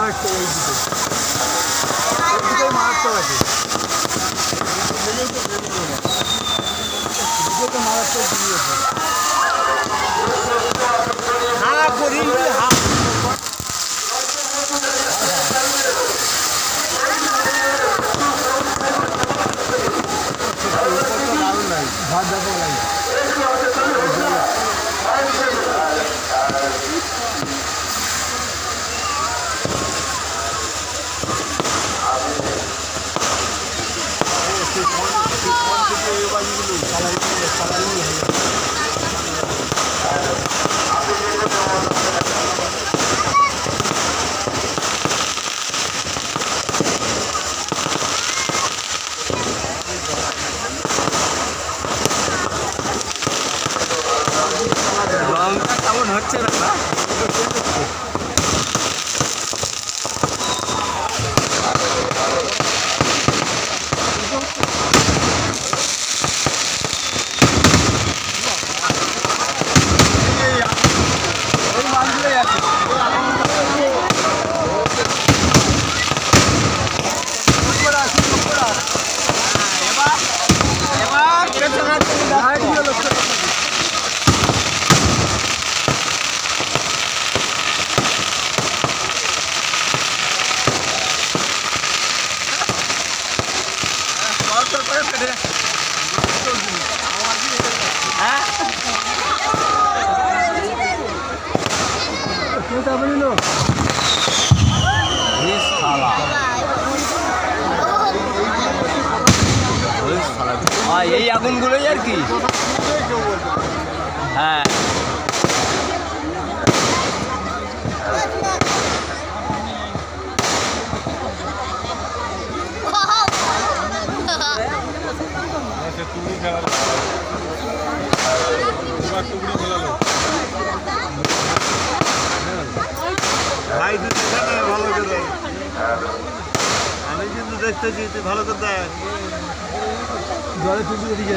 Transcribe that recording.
মারাত্মক এই দুটো মারাত্মক আছে দুটো মারাত্মক দিয়েছে হ্যাঁ করি হ্যাঁ ভাত দেখো লাগে লঙ্কা কেমন হচ্ছে না এই আগুনগুলোই আর কি হ্যাঁ ভাই ভালো করে আমি কিন্তু দেখতেছি ভালো করে দেখ জলে তুলবি এদিকে